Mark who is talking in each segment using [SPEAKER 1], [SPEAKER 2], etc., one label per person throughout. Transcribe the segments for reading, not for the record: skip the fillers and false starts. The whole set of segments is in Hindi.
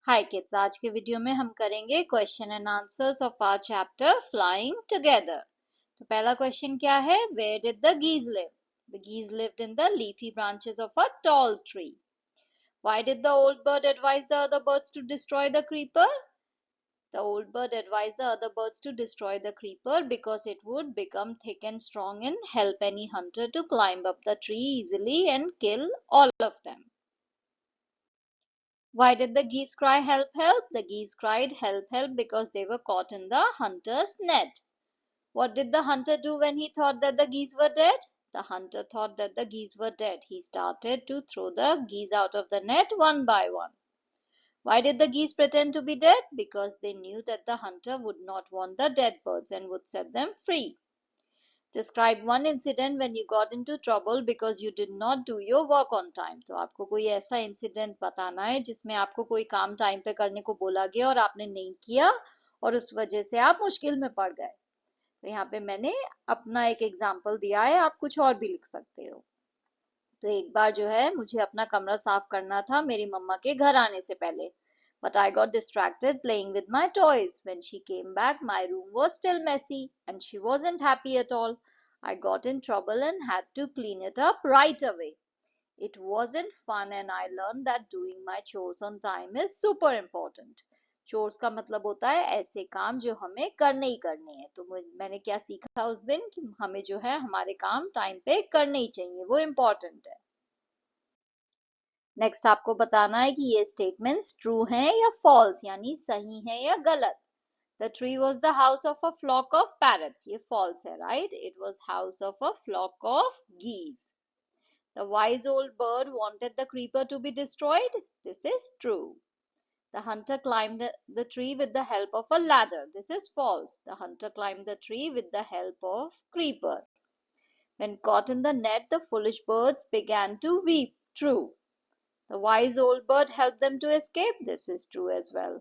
[SPEAKER 1] हाय किड्स, आज के वीडियो में हम करेंगे question and answers of our chapter flying together. तो पहला क्वेश्चन क्या है? Where did the geese live? The geese lived in the leafy branches of a tall tree. Why did the old bird advise the other birds to destroy the creeper? The old bird advised the other birds to destroy the creeper because it would become thick and strong and help any hunter to climb up the tree easily and kill all of them. Why did the geese cry help, help? The geese cried help, help because they were caught in the hunter's net. What did the hunter do when he thought that the geese were dead? The hunter thought that the geese were dead. He started to throw the geese out of the net one by one. Why did the geese pretend to be dead? Because they knew that the hunter would not want the dead birds and would set them free. Describe one incident when you got into trouble because you did not do your work on time. तो आपको कोई ऐसा इंसिडेंट बताना है जिसमें आपको कोई काम टाइम पे करने को बोला गया और आपने नहीं किया और उस वजह से आप मुश्किल में पड़ गए। तो यहाँ पे मैंने अपना एक एग्जाम्पल दिया है, आप कुछ और भी लिख सकते हो। तो एक बार जो है मुझे अपना कमरा साफ करना था मेरी मम्मा के घर आने से पहले, but I got distracted playing with my toys. When she came back, my room was still messy and she wasn't happy at all. I got in trouble and had to clean it up right away. It wasn't fun and I learned that doing my chores on time is super important. Chores का मतलब होता है ऐसे काम जो हमें करने ही करने हैं। तो मैंने क्या सीखा उस दिन कि हमें जो है हमारे काम टाइम पे करने ही चाहिए, वो इम्पोर्टेंट है। नेक्स्ट आपको बताना है कि ये स्टेटमेंट्स ट्रू हैं या फॉल्स, यानी सही है या गलत। The tree was the house of a flock of parrots. ये false है, right? It was house of a flock of geese. The wise old bird wanted the creeper to be destroyed. This is true. The hunter climbed the tree with the help of a ladder. This is false. The hunter climbed the tree with the help of creeper. When caught in the net, the foolish birds began to weep. True. The wise old bird helped them to escape. This is true as well.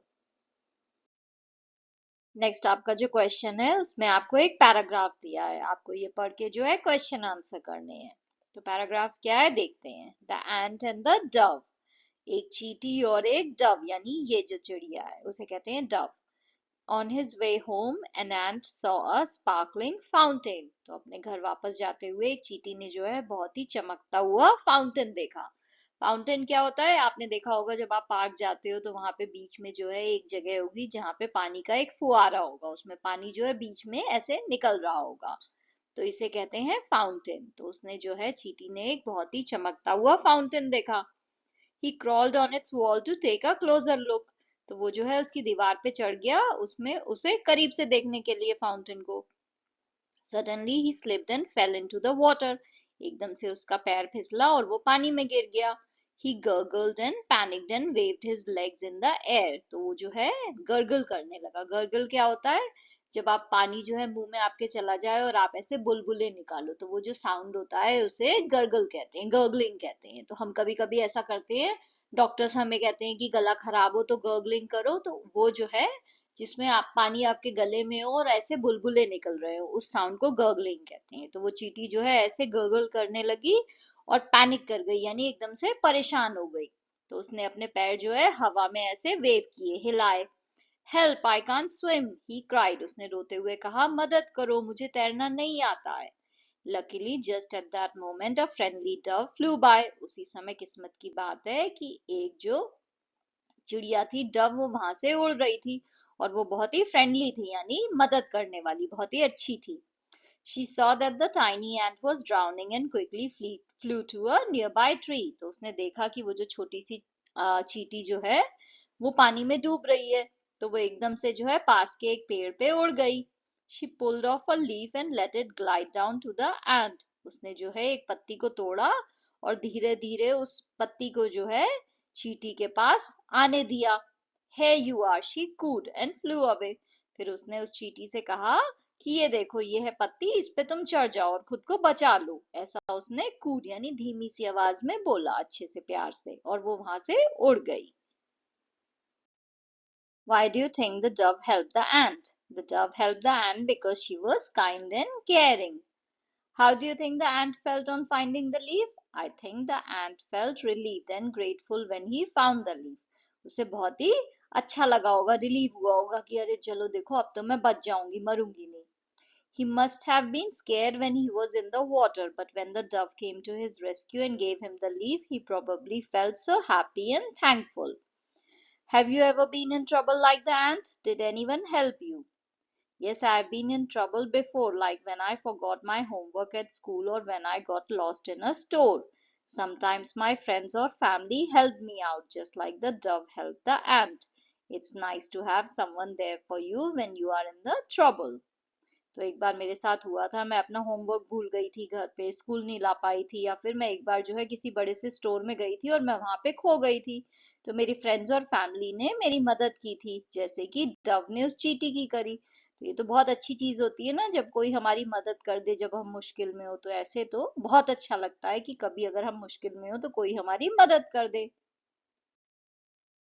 [SPEAKER 1] Next आपका जो क्वेश्चन है उसमें आपको एक पैराग्राफ दिया है, आपको ये पढ़ के जो है क्वेश्चन आंसर करने हैं। तो पैराग्राफ क्या है देखते हैं। The ant and the Dove, एक चींटी और एक डव, यानी ये जो चिड़िया है उसे कहते हैं Dove. On his way home an ant saw a sparkling fountain, तो अपने घर वापस जाते हुए एक चींटी ने जो है बहुत ही चमकता हुआ फाउंटेन देखा। फाउंटेन क्या होता है? आपने देखा होगा जब आप पार्क जाते हो तो वहां पे बीच में जो है एक जगह होगी जहाँ पे पानी का एक फुहारा होगा, उसमें पानी जो है बीच में ऐसे निकल रहा होगा, तो इसे कहते हैं फाउंटेन। तो उसने जो है चींटी ने एक बहुत ही चमकता हुआ फाउंटेन देखा। ही crawled on its wall to take a closer look, तो वो जो है उसकी दीवार पे चढ़ गया उसमें उसे करीब से देखने के लिए फाउंटेन को। Suddenly he slipped and fell into the water, एकदम से उसका पैर फिसला और वो पानी में गिर गया। He gurgled and panicked and waved his legs in the air, तो वो जो है गर्गल करने लगा। गर्गल क्या होता है? जब आप पानी जो है मुंह में आपके चला जाए और आप ऐसे बुलबुले निकालो, तो वो जो साउंड होता है उसे गर्गल कहते हैं, गर्गलिंग कहते हैं। तो हम कभी कभी ऐसा करते हैं, डॉक्टर्स हमें कहते हैं कि गला खराब हो तो गर्गलिंग करो, तो वो जो है जिसमें आप पानी आपके गले में हो और ऐसे बुलबुले निकल रहे हो, उस साउंड को गर्गलिंग कहते हैं। तो वो चींटी जो है ऐसे गर्गल करने लगी और पैनिक कर गई, यानी एकदम से परेशान हो गई। तो उसने अपने पैर जो है हवा में ऐसे वेव किए, हिलाए। Help, I can't swim, he cried, उसने रोते हुए कहा मदद करो, मुझे तैरना नहीं आता है। Luckily just at that moment a friendly dove flew by, उसी समय किस्मत की बात है कि एक जो चिड़िया थी डव, वो वहां से उड़ रही थी और वो बहुत ही फ्रेंडली थी, यानी मदद करने वाली, बहुत ही अच्छी थी। She saw that the tiny ant was drowning and quickly flew to a nearby tree. तो उसने देखा कि वो जो छोटी सी चींटी जो है वो पानी में डूब रही है, तो वो एकदम से जो है पास के एक पेड़ पे उड़ गई। She pulled off a leaf and let it glide down to the ant. उसने जो है एक पत्ती को तोड़ा और धीरे धीरे उस पत्ती को जो है चींटी के पास आने दिया। Here you are, she cooed and flew away. फिर उसने उस चींटी से कहा कि ये देखो ये है पत्ती, इस पे तुम चढ़ जाओ और खुद को बचा लो। ऐसा उसने कूड यानी धीमी सी आवाज में बोला, अच्छे से प्यार से, और वो वहां से उड़ गई। Why do you think the dove helped the ant? The dove helped the ant because she was kind and caring. How do you think the ant felt on finding the leaf? I think the ant felt relieved and grateful when he found the leaf. उसे बहुत ही अच्छा लगा होगा, रिलीव हुआ होगा कि अरे चलो देखो अब तो मैं बच जाऊंगी, मरूंगी नहीं. He must have been scared when he was in the water, but when the dove came to his rescue and gave him the leaf, he probably felt so happy and thankful. Have you ever been in trouble like the ant? Did anyone help you? Yes, I have been in trouble before, like when I forgot my homework at school or when I got lost in a store. Sometimes my friends or family helped me out, just like the dove helped the ant. It's nice to have someone there for you when you are in the trouble. तो एक बार मेरे साथ हुआ था, मैं अपना होमवर्क भूल गई थी घर पे, स्कूल नहीं ला पाई थी, या फिर मैं एक बार जो है किसी बड़े से स्टोर में गई थी और मैं वहां पे खो गई थी. तो मेरी फ्रेंड्स और फैमिली ने मेरी मदद की थी, जैसे कि डव ने उस चींटी की करी. तो ये तो बहुत अच्छी चीज होती है ना, जब कोई हमारी मदद कर दे जब हम मुश्किल में हो. तो ऐसे तो बहुत अच्छा लगता है कि कभी अगर हम मुश्किल में हो तो कोई हमारी मदद कर दे.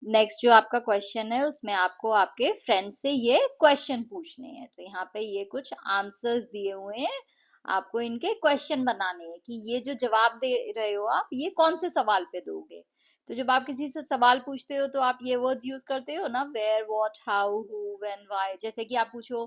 [SPEAKER 1] नेक्स्ट जो आपका क्वेश्चन है उसमें आपको आपके फ्रेंड से ये क्वेश्चन पूछने हैं. तो यहाँ पे ये कुछ आंसर्स दिए हुए हैं, आपको इनके क्वेश्चन बनाने हैं कि ये जो जवाब दे रहे हो आप ये कौन से सवाल पे दोगे. तो जब आप किसी से सवाल पूछते हो तो आप ये वर्ड्स यूज करते हो ना, where, what, how, who, when, why. जैसे कि आप पूछो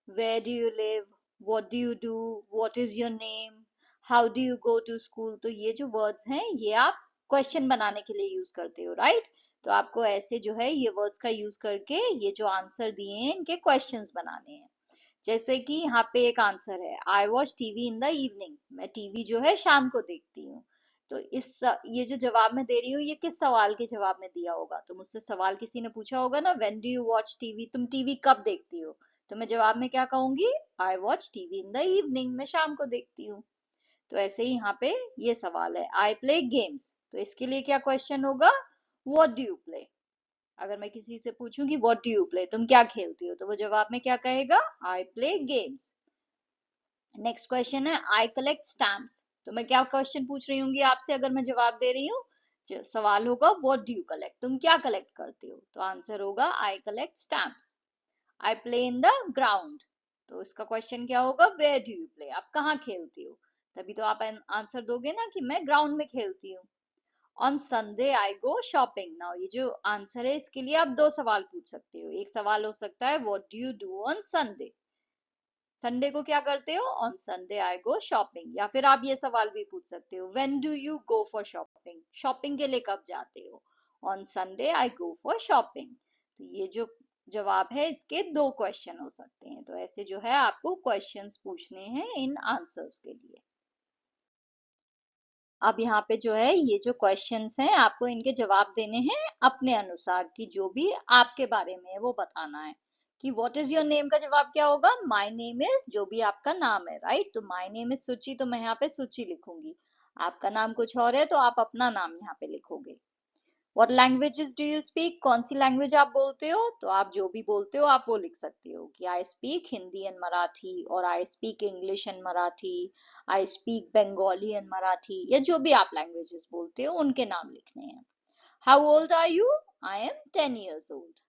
[SPEAKER 1] where do you live, what do you do, what is your name, how do you go to school. तो ये जो वर्ड्स हैं ये आप क्वेश्चन बनाने के लिए यूज करते हो, राइट. तो आपको ऐसे जो है ये वर्ड्स का यूज करके ये जो आंसर दिए हैं इनके क्वेश्चंस बनाने हैं. जैसे कि यहाँ पे एक आंसर है, I watch TV in the evening. मैं टीवी जो है शाम को देखती हूँ. तो ये जो जवाब मैं दे रही हूँ ये किस सवाल के जवाब में दिया होगा. तो मुझसे सवाल किसी ने पूछा होगा ना, when do you watch TV, तुम टीवी कब देखती हो. तो मैं जवाब में क्या कहूंगी, I watch TV in the evening, मैं शाम को देखती हूँ. तो ऐसे ही यहाँ पे ये सवाल है, आई प्ले गेम्स. तो इसके लिए क्या क्वेश्चन होगा, व्हाट डू यू प्ले. अगर मैं किसी से पूछूं कि व्हाट डू यू प्ले, तुम क्या खेलती हो, तो वो जवाब में क्या कहेगा, I play games. Next question है, आई कलेक्ट स्टैम्प्स. तो मैं क्या क्वेश्चन पूछ रही हूँ आपसे अगर मैं जवाब दे रही हूँ. जो सवाल होगा व्हाट डू यू कलेक्ट, तुम क्या कलेक्ट करते हो. तो आंसर होगा I collect stamps. I play in the ground. तो इसका क्वेश्चन क्या होगा, वेयर डू यू प्ले, आप कहाँ खेलती हो. तभी तो आप आंसर दोगे ना कि मैं ग्राउंड में खेलती हूँ. On Sunday I go shopping. Now ये जो आंसर है इसके लिए आप दो सवाल पूछ सकते हो. एक सवाल हो सकता है what do you do on Sunday, Sunday को क्या करते हो, on Sunday I go shopping. या फिर आप ये सवाल भी पूछ सकते हो, when do you go for shopping, shopping के लिए कब जाते हो, on Sunday I go for shopping. तो ये जो जवाब है इसके दो क्वेश्चन हो सकते हैं. तो ऐसे जो है आपको क्वेश्चंस पूछने हैं इन आंसर्स के लिए. अब यहाँ पे जो है ये जो क्वेश्चंस हैं आपको इनके जवाब देने हैं अपने अनुसार, कि जो भी आपके बारे में है वो बताना है. कि व्हाट इज योर नेम का जवाब क्या होगा, माय नेम इज, जो भी आपका नाम है, राइट. तो माय नेम इज सुचि, तो मैं यहाँ पे सुचि लिखूंगी. आपका नाम कुछ और है तो आप अपना नाम यहाँ पे लिखोगे. What languages do you speak, कौन सी लैंग्वेज आप बोलते हो. तो आप जो भी बोलते हो आप वो लिख सकते हो कि I speak Hindi and Marathi, और I speak English and Marathi, I speak Bengali and Marathi, या जो भी आप लैंग्वेजेस बोलते हो उनके नाम लिखने हैं. How old are you, I am 10 years old.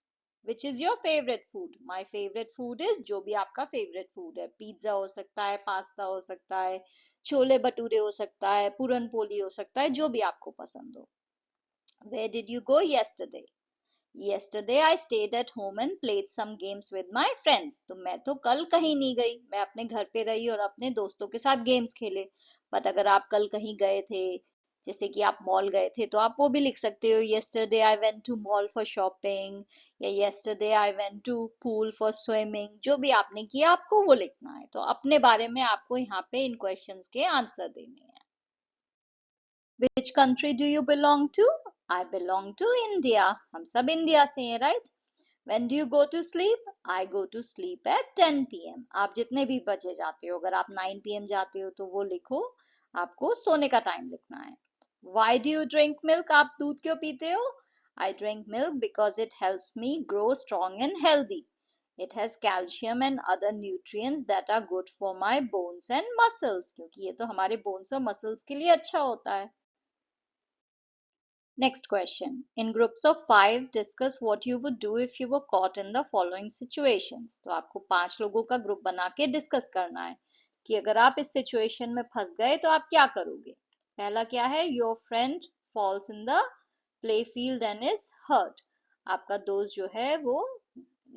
[SPEAKER 1] Which is your favourite food, my favourite food is, जो भी आपका फेवरेट फूड है, पिज्जा हो सकता है, पास्ता हो सकता है, छोले भटूरे हो सकता है, पूरन पोली हो सकता है, जो भी आपको पसंद हो. Where did you go yesterday? Yesterday I stayed at home and played some games with my friends. तो मैं तो कल कहीं नहीं गई, मैं अपने घर पे रही और अपने दोस्तों के साथ गेम्स खेले. बट अगर आप कल कहीं गए थे, जैसे कि आप मॉल गए थे, तो आप वो भी लिख सकते हो, yesterday I went to mall for shopping, या yesterday I went to pool for swimming. जो भी आपने किया आपको वो लिखना है. तो अपने बारे में आपको यहाँ पे इन क्वेश्चंस के आंसर देने हैं. Which country do you belong to? I belong to India. हम सब इंडिया से हैं, right? When do you go to sleep? I go to sleep at 10 p.m. आप जितने भी बजे जाते हो, अगर आप 9 p.m. जाते हो तो वो लिखो, आपको सोने का टाइम लिखना है. Why do you drink milk? आप दूध क्यों पीते हो? I drink milk because it helps me grow strong and healthy. It has calcium and other nutrients that are good for my bones and muscles. क्योंकि ये तो हमारे bones और muscles के लिए अच्छा होता है. Next question. In groups of 5, discuss what you would do if you were caught in the following situations. तो आपको 5 लोगों का ग्रुप बना के डिस्कस करना है कि अगर आप इस सिचुएशन में फंस गए तो आप क्या करोगे. पहला क्या है, your friend falls in the play field and is hurt. आपका दोस्त जो है वो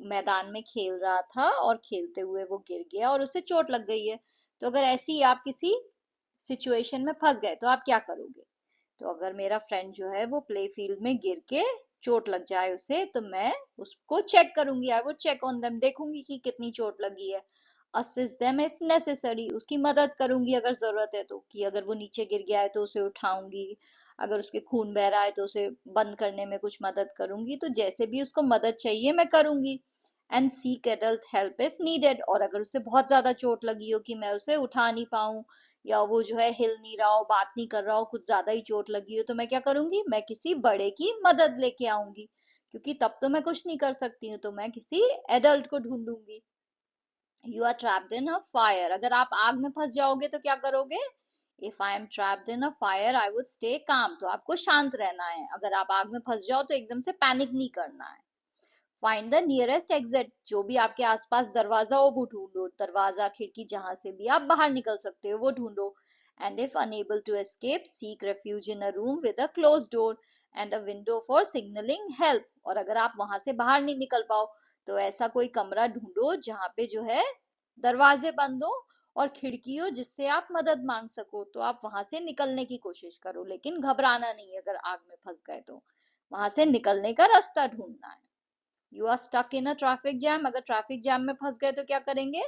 [SPEAKER 1] मैदान में खेल रहा था और खेलते हुए वो गिर गया और उसे चोट लग गई है। तो अगर ऐसी ही आप किसी सिचुएशन में फंस गए तो आप क्या करोगे? तो अगर मेरा फ्रेंड जो है वो प्ले फील्ड में गिर के चोट लग जाए उसे, तो मैं उसको चेक करूंगी। I would check on them, देखूंगी कि कितनी चोट लगी है। असिस्ट देम इफ नेसेसरी, उसकी मदद करूंगी अगर जरूरत है तो, कि अगर वो नीचे गिर गया है तो उसे उठाऊंगी, अगर उसके खून बह रहा है तो उसे बंद करने में कुछ मदद करूंगी। तो जैसे भी उसको मदद चाहिए मैं करूंगी। And seek adult help if needed, और अगर उसे बहुत ज्यादा चोट लगी हो कि मैं उसे उठा नहीं पाऊं, या वो जो है हिल नहीं रहा हो, बात नहीं कर रहा हो, कुछ ज्यादा ही चोट लगी हो, तो मैं क्या करूंगी? मैं किसी बड़े की मदद लेके आऊंगी, क्योंकि तब तो मैं कुछ नहीं कर सकती हूँ, तो मैं किसी एडल्ट को ढूंढूंगी। You are trapped in a fire, अगर आप आग में फंस जाओगे तो क्या करोगे? If I am trapped in a fire I would stay calm, तो आपको शांत रहना है। अगर आप आग में फंस जाओ तो एकदम से पैनिक नहीं करना है। फाइंड द नियरेस्ट एग्जिट, जो भी आपके आसपास दरवाजा हो वो ढूंढो, दरवाजा खिड़की जहां से भी आप बाहर निकल सकते हो वो ढूंढो। And if unable to escape seek refuge in a room with a close door and a window for signalling help, और अगर आप वहां से बाहर नहीं निकल पाओ तो ऐसा कोई कमरा ढूंढो जहां पे जो है दरवाजे बंद हो और खिड़की हो जिससे आप मदद मांग सको। तो आप वहां से निकलने की कोशिश करो, लेकिन घबराना नहीं है। अगर आग में फंस गए तो वहां से निकलने का रास्ता ढूंढना है। You are stuck in a traffic jam, अगर ट्रैफिक जैम में फंस गए तो क्या करेंगे?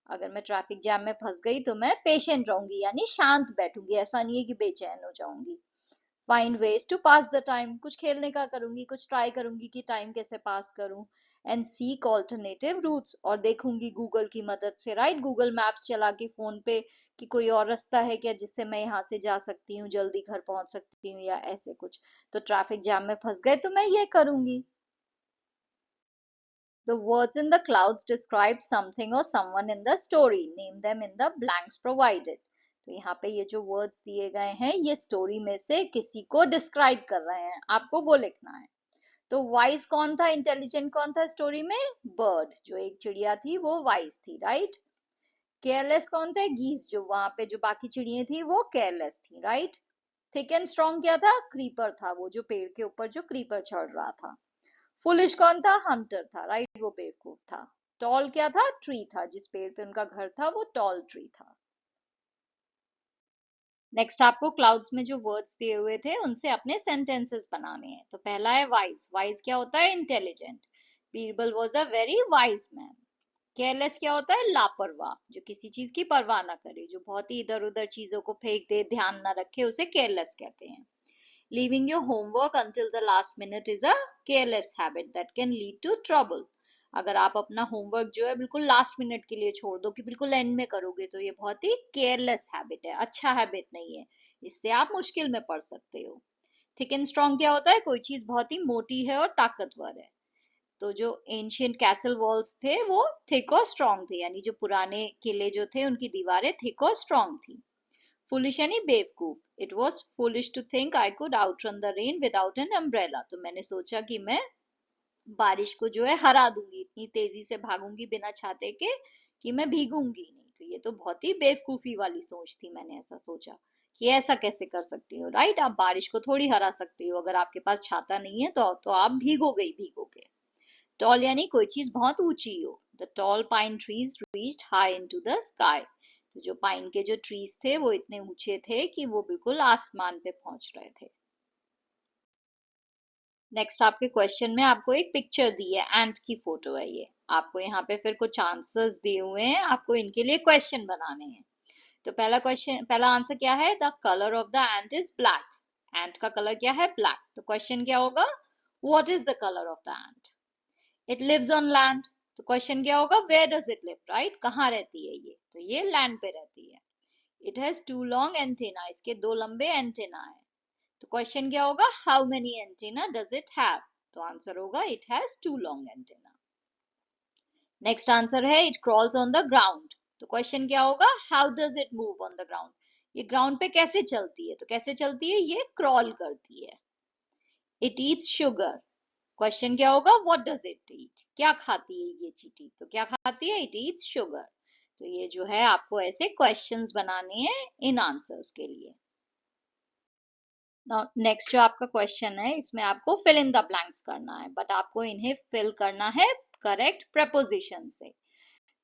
[SPEAKER 1] अगर मैं ट्रैफिक जैम में फंस गई तो मैं पेशेंट रहूंगी, यानी शांत बैठूंगी, ऐसा नहीं है कि बेचैन हो जाऊंगी। Find ways to pass the time, कुछ खेलने का करूंगी, कुछ ट्राई करूंगी कि टाइम कैसे पास करूं। एंड सीक ऑल्टरनेटिव रूट्स, और देखूंगी गूगल की मदद से, राइट, गूगल मैप्स चला के फोन पे, कि कोई और रास्ता है क्या जिससे मैं यहाँ से जा सकती हूँ, जल्दी घर पहुंच सकती हूँ, या ऐसे कुछ। तो ट्रैफिक जैम में फंस गए तो मैं ये करूंगी। The words in the clouds describe something or someone in the story. Name them in the blanks provided. तो यहाँ पे ये जो वर्ड्स दिए गए हैं ये स्टोरी में से किसी को डिस्क्राइब कर रहे हैं, आपको वो लिखना है। तो वाइज कौन था, इंटेलिजेंट कौन था स्टोरी में? बर्ड, जो एक चिड़िया थी वो वाइज थी, राइट। केयरलेस कौन थे? गीस, जो वहां पे जो बाकी चिड़िया थी वो केयरलेस थी, राइट। थिक एंड स्ट्रॉन्ग क्या था? क्रीपर था, वो जो पेड़ के ऊपर जो क्रीपर चढ़ रहा था। फुलिश कौन था? हंटर था, राइट, वो बेवकूफ था। टॉल क्या था? ट्री था, जिस पेड़ पे उनका घर था वो टॉल ट्री था। नेक्स्ट आपको क्लाउड्स में जो वर्ड्स दिए हुए थे उनसे अपने सेंटेंसेस बनाने हैं। तो पहला है वाइज, वाइज क्या होता है? Intelligent. Birbal was a very wise man. Careless क्या होता है? लापरवाह, जो किसी चीज की परवाह ना करे, जो बहुत ही इधर उधर चीजों को फेंक दे, ध्यान ना रखे, उसे केयरलेस कहते हैं। Leaving your homework until the last minute is a careless habit that can lead to trouble. अगर आप अपना होमवर्क जो है बिल्कुल लास्ट मिनट के लिए छोड़ दो, कि बिल्कुल एंड में करोगे, तो ये बहुत ही केयरलेस हैबिट है, अच्छा हैबिट नहीं है। इससे आप मुश्किल में पड़ सकते हो। थिक एंड स्ट्रॉन्ग क्या होता है? कोई चीज बहुत ही मोटी है और ताकतवर है। तो जो एंशियंट कैसल वॉल्स थे वो थिक और स्ट्रॉन्ग थे, यानी जो पुराने किले जो थे उनकी दीवारें थिक और स्ट्रॉन्ग थी। फुलिश यानी बेवकूफ। It was foolish to think I could outrun the rain without an umbrella, तो मैंने सोचा कि मैं बारिश को जो है हरा दूंगी, इतनी तेजी से भागूंगी बिना छाते के कि मैं भीगूंगी नहीं। तो ये तो बहुत ही बेवकूफी वाली सोच थी, मैंने ऐसा सोचा कि ऐसा कैसे कर सकती हो, राइट। आप बारिश को थोड़ी हरा सकती हो, अगर आपके पास छाता नहीं है तो आप भीगोगे ही भीगोगे। टॉल यानी कोई चीज बहुत ऊंची हो। The tall pine trees reached high into the sky, तो जो पाइन के जो ट्रीज थे वो इतने ऊंचे थे कि वो बिल्कुल आसमान पे पहुंच रहे थे। नेक्स्ट आपके क्वेश्चन में आपको एक पिक्चर दी है, एंट की फोटो है ये। आपको यहाँ पे फिर कुछ आंसर्स दिए हुए हैं, आपको इनके लिए क्वेश्चन बनाने हैं। तो पहला क्वेश्चन, पहला आंसर क्या है? The colour of the ant is black. Ant का कलर क्या है? ब्लैक। तो क्वेश्चन क्या होगा? What is the colour of the ant? It lives on land. तो क्वेश्चन क्या होगा? Where does it live, right, कहाँ रहती है ये? तो ये लैंड पे रहती है। It has two long antenna, इसके दो लंबे एंटेना है। तो क्वेश्चन क्या होगा? How many antenna does it have? तो आंसर होगा it has two long antenna. Next answer है it crawls on the ground. तो क्वेश्चन क्या होगा? How does it move on the ground? ये ग्राउंड पे कैसे चलती है? तो कैसे चलती है? ये क्रॉल करती है। It eats sugar. क्वेश्चन क्या होगा? व्हाट डज इट ईट? क्या खाती है ये चींटी? तो क्या खाती है? It eats sugar. तो ये जो है आपको ऐसे क्वेश्चंस बनाने हैं इन आंसर्स के लिए। नेक्स्ट जो आपका क्वेश्चन है इसमें आपको फिल इन द ब्लैंक्स करना है, बट आपको इन्हें फिल करना है करेक्ट प्रपोजिशन से।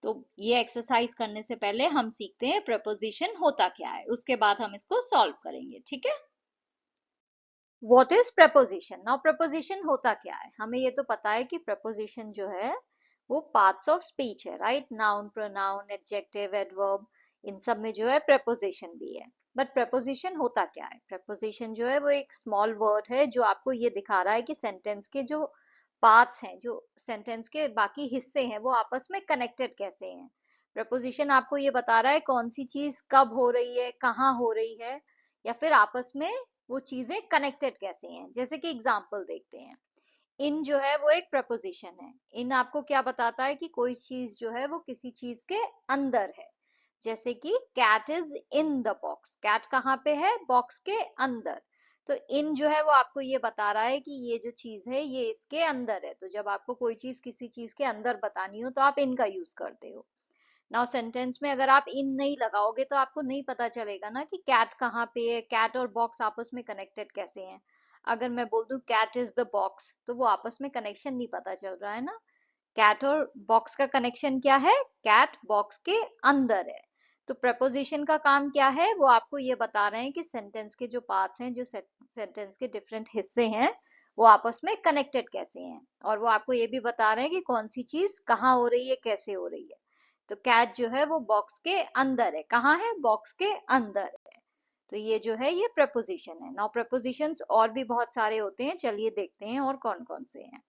[SPEAKER 1] तो ये एक्सरसाइज करने से पहले हम सीखते हैं प्रपोजिशन होता क्या है, उसके बाद हम इसको सॉल्व करेंगे, ठीक है। What is preposition? Now preposition होता क्या है, हमें ये तो पता है कि प्रपोजिशन जो है वो पार्ट्स ऑफ स्पीच है, right. Noun, pronoun, adjective, adverb, इन सब में जो है प्रपोजिशन भी है। बट प्रपोजिशन होता क्या है? प्रपोजिशन जो है वो एक स्मॉल वर्ड है जो आपको ये दिखा रहा है कि सेंटेंस के जो पार्ट्स हैं, जो सेंटेंस के बाकी हिस्से हैं, वो आपस में कनेक्टेड कैसे हैं। प्रपोजिशन आपको ये बता रहा है कौन सी चीज कब हो रही है, कहाँ हो रही है, या फिर आपस में वो चीजें कनेक्टेड कैसे हैं। जैसे कि एग्जांपल देखते हैं। इन जो है वो एक प्रपोजिशन है। इन आपको क्या बताता है कि कोई चीज जो है वो किसी चीज के अंदर है। जैसे कि cat is in the box, cat कहाँ पे है? बॉक्स के अंदर। तो इन जो है वो आपको ये बता रहा है कि ये जो चीज है ये इसके अंदर है। तो जब आपको कोई चीज किसी चीज के अंदर बतानी हो तो आप इन का यूज करते हो। नाउ सेंटेंस में अगर आप इन नहीं लगाओगे तो आपको नहीं पता चलेगा ना कि कैट कहाँ पे है, कैट और बॉक्स आपस में कनेक्टेड कैसे हैं। अगर मैं बोल दूं कैट इज द बॉक्स, तो वो आपस में कनेक्शन नहीं पता चल रहा है ना। कैट और बॉक्स का कनेक्शन क्या है? कैट बॉक्स के अंदर है। तो प्रपोजिशन का काम क्या है? वो आपको ये बता रहे हैं कि सेंटेंस के जो पार्ट्स हैं, जो सेंटेंस के डिफरेंट हिस्से हैं, वो आपस में कनेक्टेड कैसे हैं। और वो आपको ये भी बता रहे हैं कि कौन सी चीज कहाँ हो रही है, कैसे हो रही है। तो कैट जो है वो बॉक्स के अंदर है। कहाँ है? बॉक्स के अंदर है। तो ये जो है ये प्रपोजिशन है। नाउ प्रपोजिशंस और भी बहुत सारे होते हैं, चलिए देखते हैं और कौन कौन से हैं।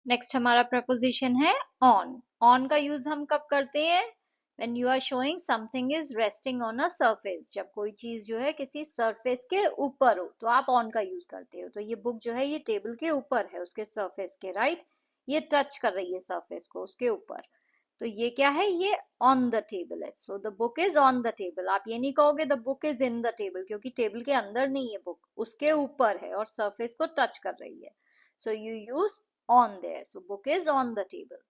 [SPEAKER 1] नेक्स्ट हमारा प्रपोजिशन है ऑन। ऑन का यूज हम कब करते हैं? When you are showing something is resting on a surface. जब कोई चीज जो है किसी सरफेस के ऊपर हो तो आप ऑन का यूज करते हो। तो ये बुक जो है ये टेबल के ऊपर है, उसके सरफेस के, राइट। ये टच कर रही है सरफेस को, उसके ऊपर। तो ये क्या है? ये ऑन द टेबल है। So the book is on the table. आप ये नहीं कहोगे the book is in the table, क्योंकि टेबल के अंदर नहीं है बुक, उसके ऊपर है और सरफेस को टच कर रही है। So you use on there. So book is on the table.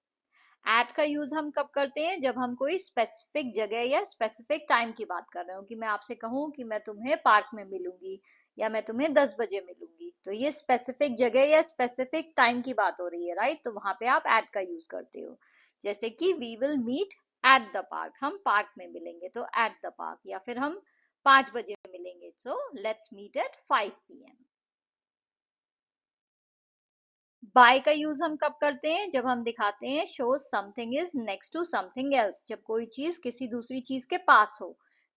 [SPEAKER 1] At का यूज हम कब करते हैं? जब हम कोई स्पेसिफिक जगह या स्पेसिफिक टाइम की बात कर रहे हो, कि मैं आपसे कहूं कि मैं तुम्हें पार्क में मिलूंगी या मैं तुम्हें 10 बजे मिलूंगी, तो ये स्पेसिफिक जगह या स्पेसिफिक टाइम की बात हो रही है, राइट। तो वहां पे आप एट का यूज करते हो। जैसे कि we will meet at the park, हम पार्क में मिलेंगे तो एट द पार्क। या फिर हम 5 बजे मिलेंगे, so let's meet at 5 PM। By का यूज हम कब करते हैं? जब हम दिखाते हैं shows something is next to something else, जब कोई चीज किसी दूसरी चीज के पास हो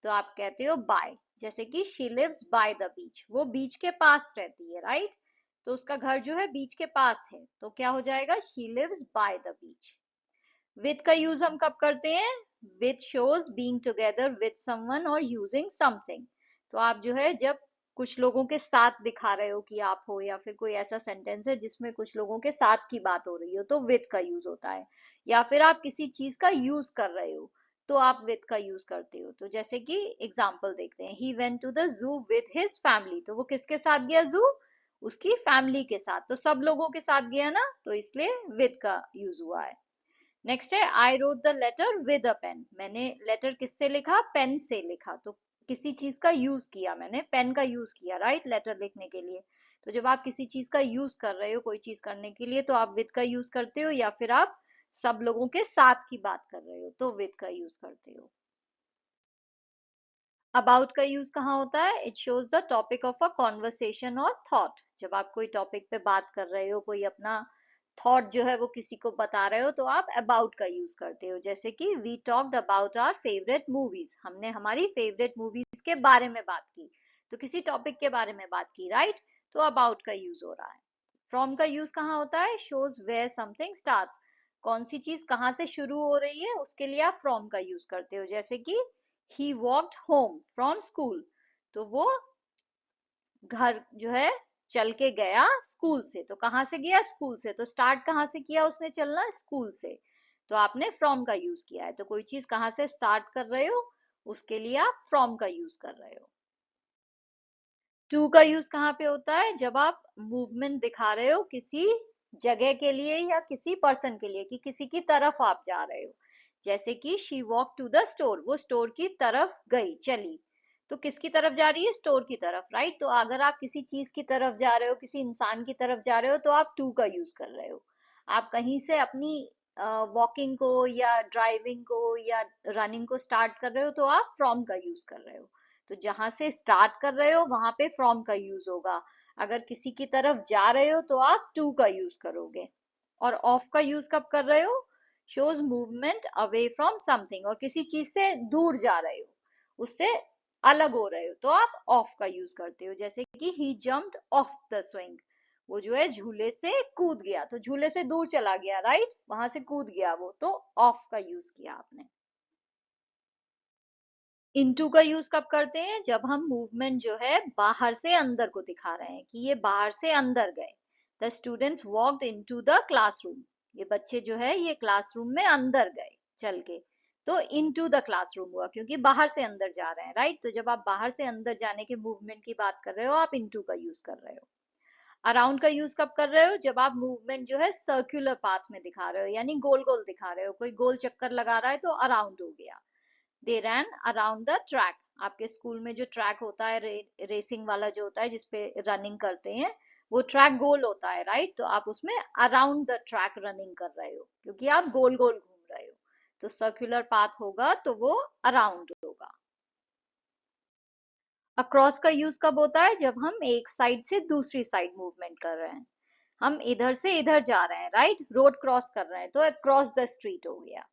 [SPEAKER 1] तो आप कहते हो बाय। जैसे कि she lives by the beach, वो बीच के पास रहती है, राइट। तो उसका घर जो है बीच के पास है, तो क्या हो जाएगा? She lives by the beach. With का यूज हम कब करते हैं? With shows being together with someone और यूजिंग समथिंग। तो आप जो है जब कुछ लोगों के साथ दिखा रहे हो कि आप हो, या फिर कोई ऐसा सेंटेंस है जिसमें कुछ लोगों के साथ की बात हो रही हो, तो विद का यूज होता है। या फिर आप किसी चीज का यूज कर रहे हो तो आप विद का यूज करते हो। तो जैसे कि एग्जाम्पल देखते हैं, he went to the zoo with his family. तो वो किसके साथ गया जू? उसकी फैमिली के साथ। तो सब लोगों के साथ गया ना, तो इसलिए विद का यूज हुआ है। नेक्स्ट है I wrote the letter with a pen. मैंने लेटर किससे लिखा? पेन से लिखा। तो किसी चीज का यूज किया, मैंने पेन का यूज किया, राइट, लेटर लिखने के लिए। तो जब आप किसी चीज का यूज कर रहे हो कोई चीज करने के लिए तो आप विद का यूज करते हो। या फिर आप सब लोगों के साथ की बात कर रहे हो तो विद का यूज करते हो। अबाउट का यूज कहाँ होता है? It shows the topic of a conversation और थॉट। जब आप कोई टॉपिक पे बात कर रहे हो, कोई अपना थॉट जो है वो किसी को बता रहे हो, तो आप अबाउट का यूज करते हो। जैसे कि we talked about our favourite movies, हमने हमारी फेवरेट मूवीज के बारे में बात की। तो किसी टॉपिक के बारे में बात की, राइट। तो अबाउट का यूज हो रहा है। फ्रॉम का यूज कहाँ होता है? Shows where something starts. कौन सी चीज कहाँ से शुरू हो रही है उसके लिए आप फ्रॉम का यूज करते हो। जैसे कि he walked home from school। तो वो घर जो है चल के गया स्कूल से। तो कहाँ से गया? स्कूल से। तो स्टार्ट कहाँ से किया उसने चलना? स्कूल से। तो आपने फ्रॉम का यूज किया है। तो कोई चीज कहाँ से स्टार्ट कर रहे हो उसके लिए आप फ्रॉम का यूज कर रहे हो। टू का यूज कहाँ पे होता है? जब आप मूवमेंट दिखा रहे हो किसी जगह के लिए या किसी पर्सन के लिए, कि किसी की तरफ आप जा रहे हो। जैसे कि she walk to the store, वो स्टोर की तरफ गई, चली। तो किसकी तरफ जा रही है? स्टोर की तरफ, राइट। तो अगर आप किसी चीज की तरफ जा रहे हो, किसी इंसान की तरफ जा रहे हो, तो आप टू का यूज कर रहे हो। आप कहीं से अपनी वॉकिंग को या ड्राइविंग को या रनिंग को स्टार्ट कर रहे हो, तो आप फ्रॉम का यूज कर रहे हो। तो जहां से स्टार्ट कर रहे हो वहां पे फ्रॉम का यूज होगा। अगर किसी की तरफ जा रहे हो तो आप टू का यूज करोगे। और ऑफ का यूज कब कर रहे हो? Shows movement away from something, और किसी चीज से दूर जा रहे हो, उससे अलग हो रहे हो, तो आप ऑफ का यूज करते हो। जैसे कि ही जम्प्ड ऑफ द स्विंग, वो जो है झूले से कूद गया, तो झूले से दूर चला गया, राइट, वहां से कूद गया वो, तो ऑफ का यूज किया आपने। इनटू का यूज कब करते हैं? जब हम मूवमेंट जो है बाहर से अंदर को दिखा रहे हैं कि ये बाहर से अंदर गए। The students walked into the classroom, ये बच्चे जो है ये क्लासरूम में अंदर गए चल के। तो इनटू द क्लासरूम हुआ क्योंकि बाहर से अंदर जा रहे हैं, राइट। तो जब आप बाहर से अंदर जाने के मूवमेंट की बात कर रहे हो, आप इनटू का यूज कर रहे हो। अराउंड का यूज कब कर रहे हो? जब आप मूवमेंट जो है सर्कुलर पाथ में दिखा रहे हो, यानी गोल गोल दिखा रहे हो, कोई गोल चक्कर लगा रहा है तो अराउंड हो गया। दे रैन अराउंड द ट्रैक, आपके स्कूल में जो ट्रैक होता है, रेसिंग वाला जो होता है जिसपे रनिंग करते हैं, वो ट्रैक गोल होता है, राइट। तो आप उसमें अराउंड द ट्रैक रनिंग कर रहे हो क्योंकि आप गोल गोल घूम रहे हो। तो सर्कुलर पाथ होगा तो वो अराउंड होगा। अक्रॉस का यूज कब होता है? जब हम एक साइड से दूसरी साइड मूवमेंट कर रहे हैं, हम इधर से इधर जा रहे हैं, राइट, रोड क्रॉस कर रहे हैं, तो अक्रॉस द स्ट्रीट हो गया।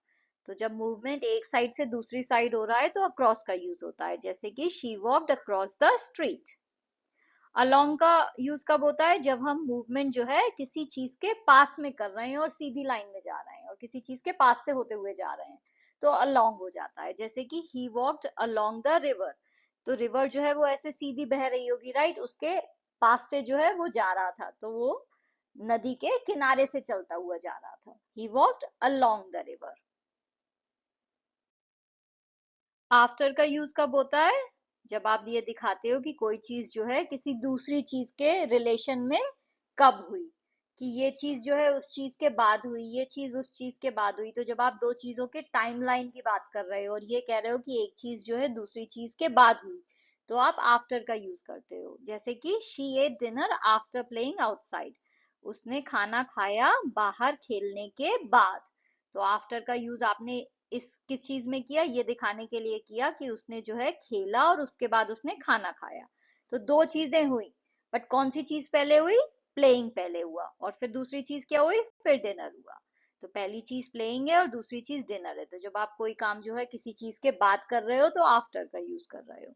[SPEAKER 1] तो जब मूवमेंट एक साइड से दूसरी साइड हो रहा है तो अक्रॉस का यूज होता है, जैसे कि she walked across the street. Along का यूज कब होता है? जब हम मूवमेंट जो है किसी चीज के पास में कर रहे हैं और सीधी लाइन में जा रहे हैं, और किसी चीज के पास से होते हुए जा रहे हैं, तो अलोंग हो जाता है। जैसे कि ही वॉक्ड अलोंग द रिवर, तो रिवर जो है वो ऐसे सीधी बह रही होगी, राइट, उसके पास से जो है वो जा रहा था, तो वो नदी के किनारे से चलता हुआ जा रहा था। He walked along the river. After का यूज कब होता है? जब आप ये दिखाते हो कि कोई चीज जो है किसी दूसरी चीज के रिलेशन में कब हुई, कि ये चीज जो है उस चीज के बाद हुई, ये चीज उस चीज के बाद हुई। तो जब आप दो चीजों के टाइमलाइन की बात कर रहे हो और ये कह रहे हो कि एक चीज जो है दूसरी चीज के बाद हुई, तो आप आफ्टर का यूज करते हो। जैसे कि she at dinner after playing outside, उसने खाना खाया बाहर खेलने के बाद। तो आफ्टर का यूज आपने इस किस चीज में किया? ये दिखाने के लिए किया कि उसने जो है खेला और उसके बाद उसने खाना खाया। तो दो चीजें हुई, बट कौन सी चीज पहले हुई? प्लेइंग पहले हुआ, और फिर दूसरी चीज क्या हुई? फिर डिनर हुआ। तो पहली चीज प्लेइंग है और दूसरी चीज डिनर है। तो जब आप कोई काम जो है किसी चीज के बाद कर रहे हो तो आफ्टर का यूज कर रहे हो।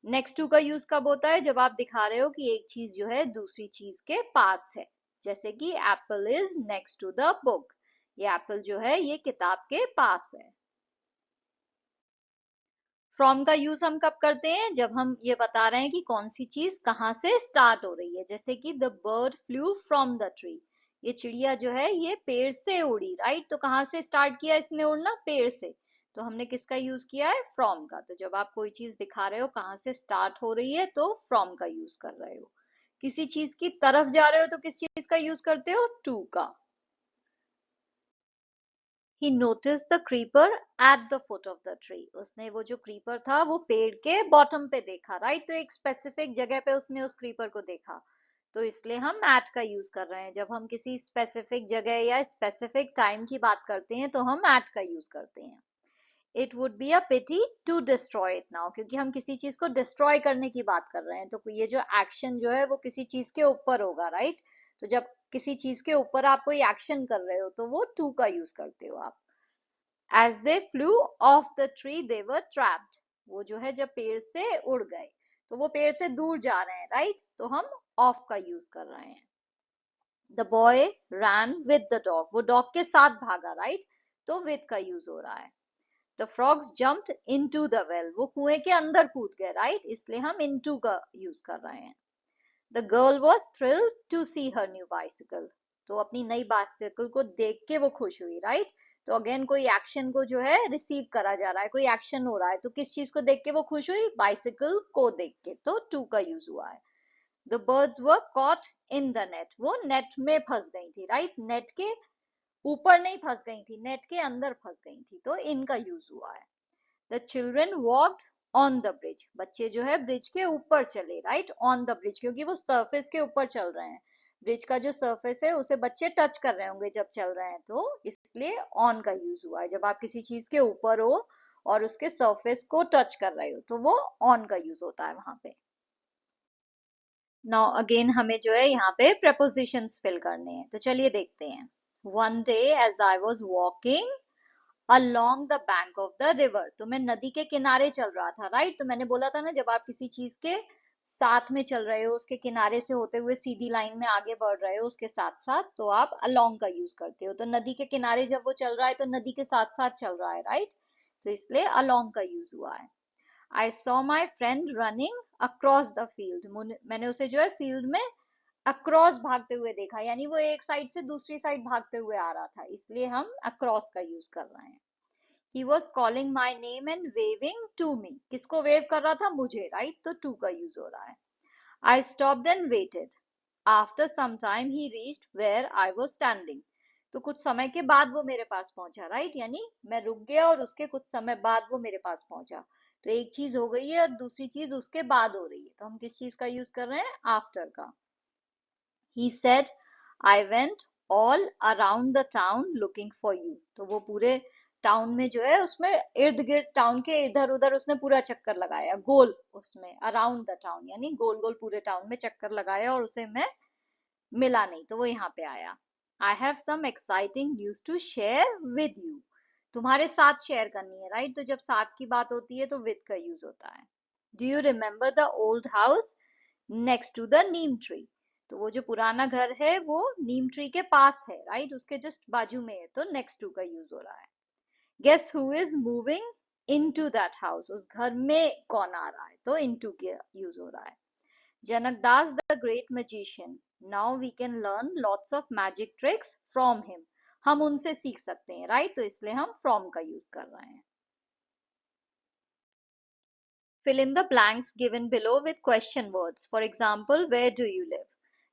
[SPEAKER 1] नेक्स्ट टू का यूज कब होता है? जब आप दिखा रहे हो कि एक चीज जो है दूसरी चीज के पास है, जैसे कि apple is next to the book, ये एप्पल जो है ये किताब के पास है। फ्रॉम का यूज हम कब करते हैं? जब हम ये बता रहे हैं कि कौन सी चीज कहाँ से स्टार्ट हो रही है, जैसे कि the bird flu from the tree, ये चिड़िया जो है ये पेड़ से उड़ी, राइट। तो कहाँ से स्टार्ट किया इसने उड़ना? पेड़ से। तो हमने किसका यूज किया है? फ्रॉम का। तो जब आप कोई चीज दिखा रहे हो कहाँ से स्टार्ट हो रही है तो फ्रॉम का यूज कर रहे हो। किसी चीज की तरफ जा रहे हो तो किस चीज का यूज करते हो? टू का। He noticed the creeper at the foot of the tree. उसने वो जो creeper था वो पेड़ के बॉटम पे देखा, राइट। तो एक स्पेसिफिक जगह पे उसने उस creeper को देखा, तो इसलिए हम at का यूज कर रहे हैं। जब हम किसी स्पेसिफिक जगह या स्पेसिफिक टाइम की बात करते हैं तो हम at का यूज करते हैं। It would be a pity to destroy it now, क्योंकि हम किसी चीज को डिस्ट्रॉय करने की बात कर रहे हैं, तो ये जो एक्शन जो है वो किसी चीज के ऊपर होगा, राइट। तो जब किसी चीज के ऊपर आप कोई एक्शन कर रहे हो तो वो टू का यूज करते हो आप। As they flew off the tree they were trapped, वो जो है जब पेड़ से उड़ गए तो वो पेड़ से दूर जा रहे हैं, राइट। तो हम ऑफ का यूज कर रहे हैं। The boy ran with the dog, वो डॉग के साथ भागा, राइट। तो with का यूज हो रहा है। The frogs jumped into the well, वो कुएं के अंदर कूद गए, राइट, इसलिए हम into का यूज कर रहे हैं। The girl was thrilled to see her new bicycle, तो अपनी नई बाइसिकल को देख के वो खुश हुई, राइट। तो अगेन कोई एक्शन को जो है रिसीव करा जा रहा है, कोई एक्शन हो रहा है, तो किस चीज को देख के वो खुश हुई? बाइसिकल को देख के, तो टू का यूज हुआ है। The birds were caught in the net, वो नेट में फंस गई थी, राइट। नेट के ऊपर नहीं फंस गई थी, नेट के अंदर फंस गई थी, तो इनका यूज हुआ है। The children walked on the bridge, बच्चे जो है ब्रिज के ऊपर चले, राइट, ऑन द ब्रिज, क्योंकि वो सरफेस के ऊपर चल रहे हैं। ब्रिज का जो सरफेस है उसे बच्चे टच कर रहे होंगे जब चल रहे हैं, तो इसलिए ऑन का यूज हुआ है। जब आप किसी चीज के ऊपर हो और उसके सरफेस को टच कर रहे हो तो वो ऑन का यूज होता है वहां पे। नाउ अगेन हमें जो है यहाँ पे prepositions फिल करने हैं, तो चलिए देखते हैं। One day as I was walking along the bank of the river, तो मैं नदी के किनारे चल रहा था, राइट। तो मैंने बोला था ना, जब आप किसी चीज के साथ में चल रहे हो, उसके किनारे से होते हुए सीधी लाइन में आगे बढ़ रहे हो उसके साथ साथ, तो आप along का यूज करते हो। तो नदी के किनारे जब वो चल रहा है तो नदी के साथ साथ चल रहा है, राइट, तो इसलिए along का यूज हुआ है। I saw my friend running across the field, मैंने उसे जो है फील्ड में अक्रॉस भागते हुए देखा, यानी वो एक साइड से दूसरी साइड भागते हुए आ रहा था, इसलिए हम अक्रॉस का यूज कर रहे हैं। He was calling my name and waving to me, किसको वेव कर रहा था, मुझे, राइट, तो टू का यूज हो रहा है। I stopped and waited. After some time he reached where I was standing. तो कुछ समय के बाद वो मेरे पास पहुंचा, राइट, यानी मैं रुक गया और उसके कुछ समय बाद वो मेरे पास पहुंचा। तो एक चीज हो गई है और दूसरी चीज उसके बाद हो रही है, तो हम किस चीज का यूज कर रहे हैं, आफ्टर का। He said, I went all around the town looking for you. तो वो पूरे टाउन में जो है उसमें इर्द गिर्द टाउन के इधर उधर उसने पूरा चक्कर लगाया, गोल, उसमें अराउंड द टाउन यानी गोल गोल पूरे टाउन में चक्कर लगाया और उसे मैं मिला नहीं, तो वो यहाँ पे आया। I have some exciting news to share with you, तुम्हारे साथ शेयर करनी है, राइट। तो जब साथ की बात होती है तो विद का यूज होता है। Do you remember the old house next to the neem tree, तो वो जो पुराना घर है वो नीम ट्री के पास है, राइट, उसके जस्ट बाजू में है, तो नेक्स्ट टू का यूज हो रहा है। Guess who is moving into that house, उस घर में कौन आ रहा है, तो इनटू का यूज हो रहा है। Janak Das the great magician, now we can learn lots of magic tricks from him, हम उनसे सीख सकते हैं, राइट, तो इसलिए हम फ्रॉम का यूज कर रहे हैं। Fill in the blanks given below with question words. For example, where do you live?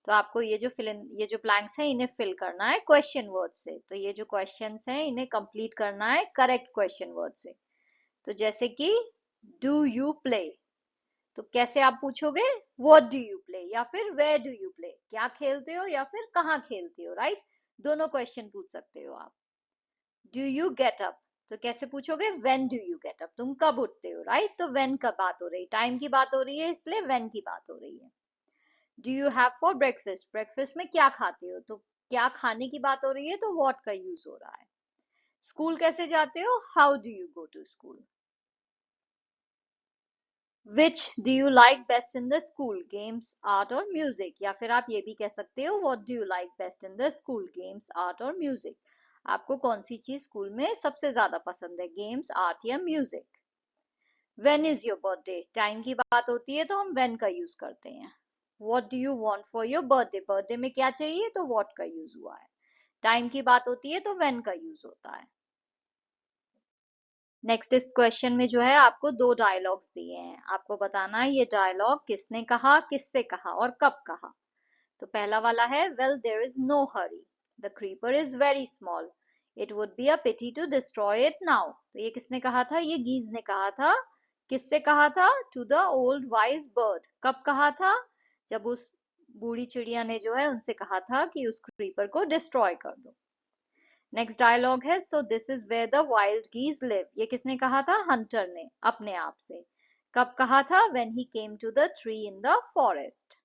[SPEAKER 1] तो आपको ये जो blanks हैं इन्हें fill करना है question words से। तो ये जो questions हैं इन्हें complete करना है correct question words से। तो जैसे कि do you play, तो कैसे आप पूछोगे, what do you play या फिर where do you play, क्या खेलते हो या फिर कहाँ खेलते हो, राइट, दोनों question पूछ सकते हो आप। डू यू गेट अप, तो कैसे पूछोगे, when do you get up, तुम कब उठते हो, राइट, तो व्हेन का बात हो रही, टाइम की बात हो रही है, इसलिए व्हेन की बात हो रही है। Do you have for breakfast, breakfast में क्या खाते हो, तो क्या खाने की बात हो रही है, तो व्हाट का यूज हो रहा है। स्कूल कैसे जाते हो, how do you go to school. Which do you like best in the school, games, art और म्यूजिक, या फिर आप ये भी कह सकते हो what do you like best in the school, games, art और म्यूजिक, आपको कौन सी चीज स्कूल में सबसे ज्यादा पसंद है, गेम्स, आर्ट या music. When is your birthday, time की बात होती है तो हम व्हेन का यूज करते हैं। What do you want for your birthday, birthday में क्या चाहिए, तो व्हाट का यूज हुआ है। टाइम की बात होती है तो व्हेन का यूज होता है। नेक्स्ट इस क्वेश्चन में जो है आपको दो डायलॉग्स दिए हैं, आपको बताना है ये डायलॉग किसने कहा, किससे कहा और कब कहा। तो पहला वाला है, well there is no hurry, the creeper is very small, it would be a pity to destroy it now, तो ये किसने कहा था, ये गीज ने कहा था। किससे कहा था, to the old wise bird, कब कहा था, जब उस बूढ़ी चिड़िया ने जो है उनसे कहा था कि उस क्रीपर को डिस्ट्रॉय कर दो। नेक्स्ट डायलॉग है, so this is where the wild geese live, ये किसने कहा था, हंटर ने अपने आप से। कब कहा था, when he came to the tree in the forest.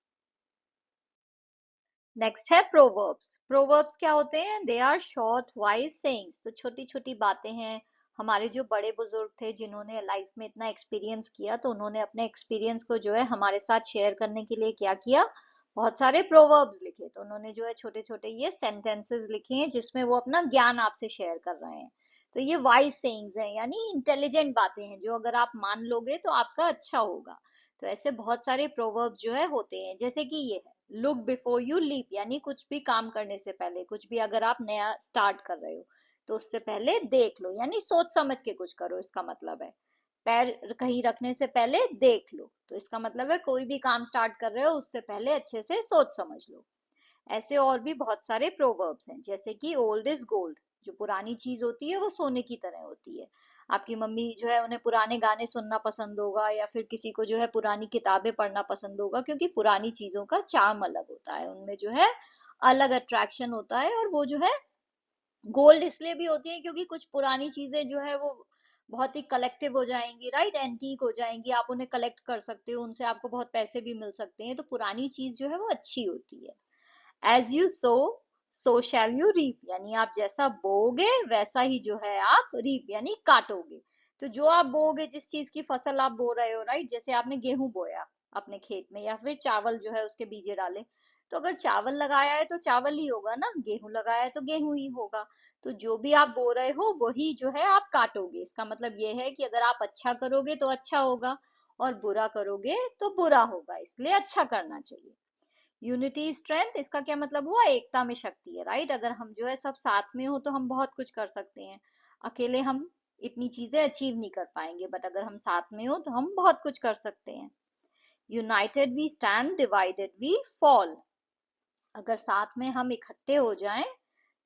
[SPEAKER 1] Next है प्रोवर्ब्स, प्रोवर्ब्स क्या होते हैं, they are short wise sayings, तो छोटी छोटी बातें हैं। हमारे जो बड़े बुजुर्ग थे जिन्होंने लाइफ में इतना एक्सपीरियंस किया, तो उन्होंने अपने एक्सपीरियंस को जो है हमारे साथ शेयर करने के लिए क्या किया, बहुत सारे प्रोवर्ब्स लिखे, तो उन्होंने जो है छोटे छोटे ये सेंटेंसेस लिखे हैं जिसमें वो अपना ज्ञान आपसे शेयर कर रहे हैं। तो ये वाइज सेइंग्स हैं, यानी इंटेलिजेंट बातें हैं जो अगर आप मान लोगे तो आपका अच्छा होगा। तो ऐसे बहुत सारे प्रोवर्ब्स जो है होते हैं, जैसे कि ये है, लुक बिफोर यू लीप, यानी कुछ भी काम करने से पहले, कुछ भी अगर आप नया स्टार्ट कर रहे हो तो उससे पहले देख लो, यानी सोच समझ के कुछ करो, इसका मतलब है। पैर कहीं रखने से पहले देख लो, तो इसका मतलब है कोई भी काम स्टार्ट कर रहे हो उससे पहले अच्छे से सोच समझ लो। ऐसे और भी बहुत सारे प्रोवर्ब्स हैं, जैसे कि ओल्ड इज गोल्ड, जो पुरानी चीज होती है वो सोने की तरह होती है। आपकी मम्मी जो है उन्हें पुराने गाने सुनना पसंद होगा, या फिर किसी को जो है पुरानी किताबें पढ़ना पसंद होगा, क्योंकि पुरानी चीजों का चार्म अलग होता है, उनमें जो है अलग अट्रैक्शन होता है। और वो जो है गोल्ड इसलिए भी होती है क्योंकि कुछ पुरानी चीजें जो है वो बहुत ही कलेक्टिव हो जाएंगी, राइट, एंटीक हो जाएंगी, आप उन्हें कलेक्ट कर सकते हो, उनसे आपको बहुत पैसे भी मिल सकते हैं, तो पुरानी चीज जो है वो अच्छी होती है। As you sow shall you reap, यानी आप जैसा बोओगे वैसा ही जो है आप रीप यानी काटोगे। तो जो आप बोओगे, जिस चीज की फसल आप बो रहे हो, राइट, जैसे आपने गेहूं बोया अपने खेत में, या फिर चावल जो है उसके बीजे डाले, तो अगर चावल लगाया है तो चावल ही होगा ना, गेहूं लगाया है तो गेहूं ही होगा। तो जो भी आप बो रहे हो वही जो है आप काटोगे। इसका मतलब ये है कि अगर आप अच्छा करोगे तो अच्छा होगा, और बुरा करोगे तो बुरा होगा, इसलिए अच्छा करना चाहिए। यूनिटी स्ट्रेंथ, इसका क्या मतलब हुआ, एकता में शक्ति है, राइट। अगर हम जो है सब साथ में हो तो हम बहुत कुछ कर सकते हैं, अकेले हम इतनी चीजें अचीव नहीं कर पाएंगे, बट अगर हम साथ में हो तो हम बहुत कुछ कर सकते हैं। United we stand, divided we fall, अगर साथ में हम इकट्ठे हो जाएं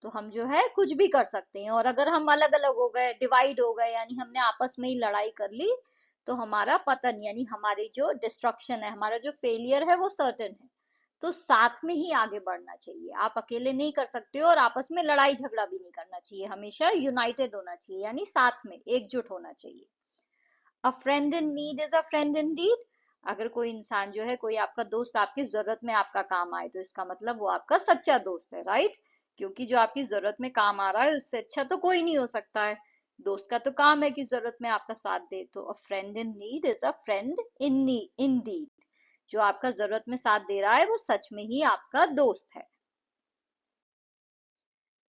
[SPEAKER 1] तो हम जो है कुछ भी कर सकते हैं, और अगर हम अलग अलग हो गए, डिवाइड हो गए, यानी हमने आपस में ही लड़ाई कर ली, तो हमारा पतन यानी हमारी जो डिस्ट्रक्शन है, हमारा जो फेलियर है वो सर्टेन है। तो साथ में ही आगे बढ़ना चाहिए, आप अकेले नहीं कर सकते हो, और आपस में लड़ाई झगड़ा भी नहीं करना चाहिए, हमेशा यूनाइटेड होना चाहिए, यानी साथ में एकजुट होना चाहिए। A friend in need is a friend indeed, अगर कोई इंसान जो है, कोई आपका दोस्त आपकी जरूरत में आपका काम आए, तो इसका मतलब वो आपका सच्चा दोस्त है, राइट। क्योंकि जो आपकी जरूरत में काम आ रहा है उससे अच्छा तो कोई नहीं हो सकता है। दोस्त का तो काम है कि जरूरत में आपका साथ दे। तो a friend in need is a friend indeed, जो आपका जरूरत में साथ दे रहा है वो सच में ही आपका दोस्त है।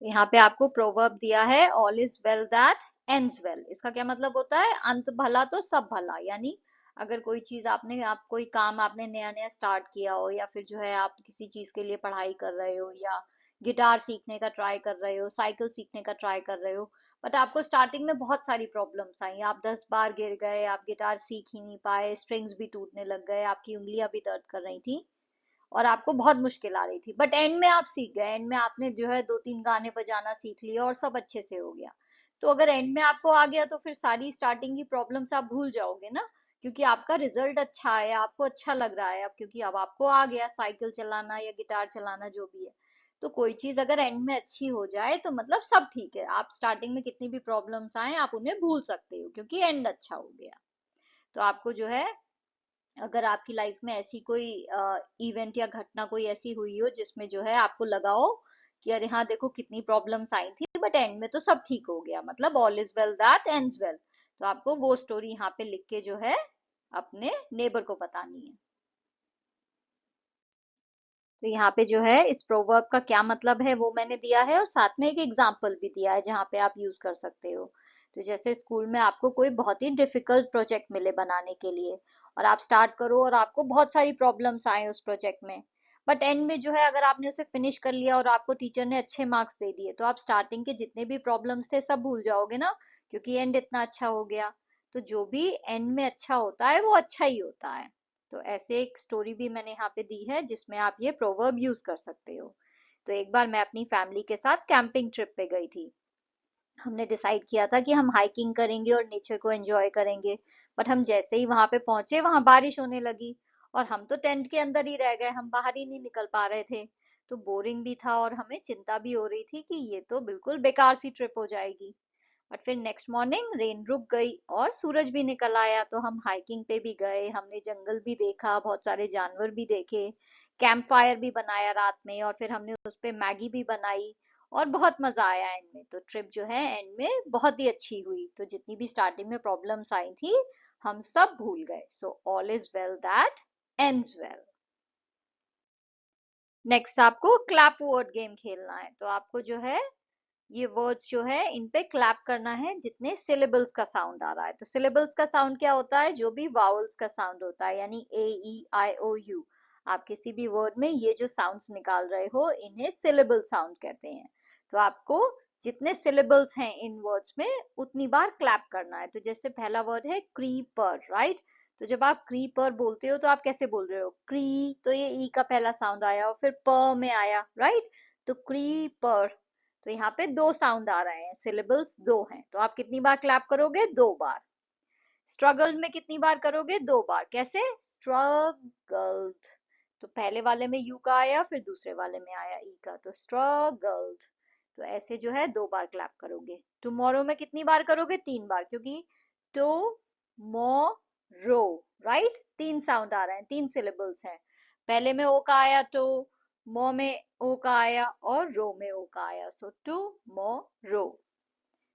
[SPEAKER 1] यहाँ पे आपको प्रोवर्ब दिया है, all is well that ends well, इसका क्या मतलब होता है, अंत भला तो सब भला। यानी अगर कोई चीज आपने, आप कोई काम आपने नया नया स्टार्ट किया हो, या फिर जो है आप किसी चीज के लिए पढ़ाई कर रहे हो, या गिटार सीखने का ट्राई कर रहे हो, साइकिल सीखने का ट्राई कर रहे हो, बट आपको स्टार्टिंग में बहुत सारी प्रॉब्लम्स आई, आप 10 बार गिर गए, आप गिटार सीख ही नहीं पाए, स्ट्रिंग्स भी टूटने लग गए, आपकी उंगलियां भी दर्द कर रही थी, और आपको बहुत मुश्किल आ रही थी, बट एंड में आप सीख गए, एंड में आपने जो है 2-3 गाने बजाना सीख लिया और सब अच्छे से हो गया। तो अगर एंड में आपको आ गया तो फिर सारी स्टार्टिंग की प्रॉब्लम्स आप भूल जाओगे ना, क्योंकि आपका रिजल्ट अच्छा आया, आपको अच्छा लग रहा है अब, क्योंकि अब आपको आ गया साइकिल चलाना या गिटार चलाना जो भी है। तो कोई चीज अगर एंड में अच्छी हो जाए तो मतलब सब ठीक है, आप स्टार्टिंग में कितनी भी प्रॉब्लम्स आए आप उन्हें भूल सकते हो, क्योंकि एंड अच्छा हो गया। तो आपको जो है, अगर आपकी लाइफ में ऐसी कोई इवेंट या घटना कोई ऐसी हुई हो जिसमें जो है आपको लगा हो कि अरे हाँ देखो कितनी प्रॉब्लम्स आई थी, बट एंड में तो सब ठीक हो गया, मतलब all is well that ends well, तो आपको वो स्टोरी यहाँ पे लिख के जो है अपने नेबर को बतानी है। तो यहाँ पे जो है इस प्रोवर्ब का क्या मतलब है वो मैंने दिया है, और साथ में एक एग्जाम्पल भी दिया है जहाँ पे आप यूज कर सकते हो। तो जैसे स्कूल में आपको कोई बहुत ही डिफिकल्ट प्रोजेक्ट मिले बनाने के लिए, और आप स्टार्ट करो और आपको बहुत सारी प्रॉब्लम्स आए उस प्रोजेक्ट में, बट एंड में जो है अगर आपने उसे फिनिश कर लिया और आपको टीचर ने अच्छे मार्क्स दे दिए, तो आप स्टार्टिंग के जितने भी प्रॉब्लम्स थे सब भूल जाओगे ना, क्योंकि एंड इतना अच्छा हो गया। तो जो भी एंड में अच्छा होता है वो अच्छा ही होता है। तो ऐसे एक स्टोरी भी मैंने यहाँ पे दी है जिसमें आप ये प्रोवर्ब यूज कर सकते हो। तो एक बार मैं अपनी फैमिली के साथ कैंपिंग ट्रिप पे गई थी। हमने डिसाइड किया था कि हम हाइकिंग करेंगे और नेचर को एंजॉय करेंगे, बट हम जैसे ही वहां पे पहुंचे वहां बारिश होने लगी, और हम तो टेंट के अंदर ही रह गए, हम बाहर ही नहीं निकल पा रहे थे। तो बोरिंग भी था और हमें चिंता भी हो रही थी कि ये तो बिल्कुल बेकार सी ट्रिप हो जाएगी। बट फिर नेक्स्ट मॉर्निंग रेन रुक गई और सूरज भी निकल आया, तो हम हाइकिंग पे भी गए, हमने जंगल भी देखा, बहुत सारे जानवर भी देखे, कैंप फायर भी बनाया रात में, और फिर हमने उस पे मैगी भी बनाई, और बहुत मजा आया एंड में। तो ट्रिप जो है एंड में बहुत ही अच्छी हुई, तो जितनी भी स्टार्टिंग में प्रॉब्लम्स आई थी हम सब भूल गए। So all is well that ends well. Next आपको क्लैप वर्ड गेम खेलना है। तो आपको जो है ये वर्ड्स जो है इन पे क्लैप करना है जितने सिलेबल्स का साउंड आ रहा है। तो सिलेबल्स का साउंड क्या होता है, जो भी वावल्स का साउंड होता है, यानी ए ई आई ओ यू, आप किसी भी वर्ड में ये जो साउंड्स निकाल रहे हो इन्हें सिलेबल साउंड कहते हैं। तो आपको जितने सिलेबल्स हैं इन वर्ड्स में उतनी बार क्लैप करना है। तो जैसे पहला वर्ड है क्रीपर, राइट। तो जब आप क्रीपर बोलते हो तो आप कैसे बोल रहे हो, क्री, तो ये ई का पहला साउंड आया और फिर प में आया, राइट। तो क्रीपर। तो यहाँ पे दो साउंड आ रहे हैं, सिलेबल्स दो हैं, तो आप कितनी बार क्लैप करोगे? 2 बार। स्ट्रगल्ड में कितनी बार करोगे? 2 बार। कैसे? स्ट्रगल्ड, तो पहले वाले में यू का आया, फिर दूसरे वाले में आया ई का, तो स्ट्रगल्ड। तो ऐसे जो है 2 बार क्लैप करोगे। टुमारो में कितनी बार करोगे? 3 बार, क्योंकि टू मोरो, राइट, 3 साउंड आ रहे हैं, 3 सिलेबल्स हैं। पहले में ओ का आया, तो मो में ओ का आया, और रो में ओ का आया, सो टू मोरो।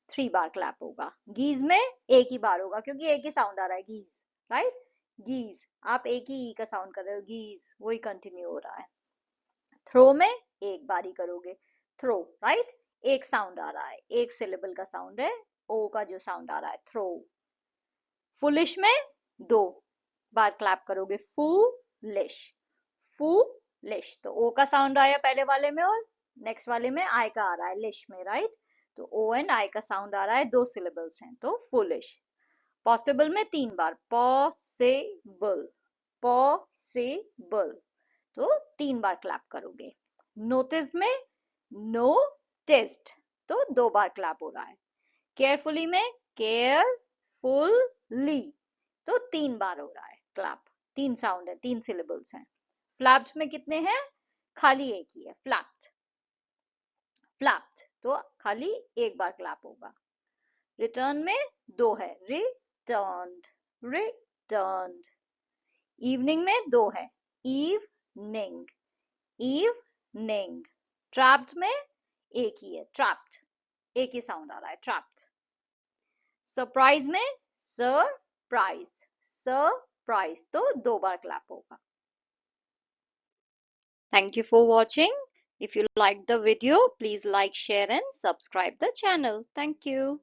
[SPEAKER 1] 3 बार क्लैप होगा। गीज में एक ही बार होगा, क्योंकि एक ही साउंड आ रहा है, गीज, राइट, गीज। आप एक ही ई का साउंड कर रहे हो, गीज, वही कंटिन्यू हो रहा है। थ्रो में एक बार ही करोगे, थ्रो, राइट, एक साउंड आ रहा है, एक सिलेबल का साउंड है, ओ का जो साउंड आ रहा है, थ्रो। फुलिश में 2 बार क्लैप करोगे, फूलिश, फूलिश, तो ओ का साउंड आया पहले वाले में, और नेक्स्ट वाले में आई का आ रहा है, लिश में, राइट, तो ओ एंड आई का साउंड आ रहा है, 2 सिलेबल्स हैं, तो फुलिश। पॉसिबल में 3 बार, पॉसिबल, पॉसिबल, तो 3 बार क्लैप करोगे। नोटिस में नोटिस्ड, तो 2 बार क्लैप हो रहा है। केयरफुली में केयरफुली, तो 3 बार हो रहा है क्लैप। 3 साउंड है, 3 सिलेबल्स हैं। फ्लैप्ड में कितने हैं? खाली एक ही है, फ्लैप्ड, फ्लैप्ड, तो खाली एक बार क्लैप होगा। रिटर्न में 2 है, रिटर्न्ड, रिटर्न्ड। इवनिंग में 2 है, इवनिंग, इवनिंग। ट्रैप्ड में एक ही है, ट्रैप्ड, एक ही साउंड आ रहा है, ट्रैप्ड। सरप्राइज में सरप्राइज, सरप्राइज, तो 2 बार क्लैप होगा। Thank you for watching. If you liked the video, please like, share and subscribe the channel. Thank you.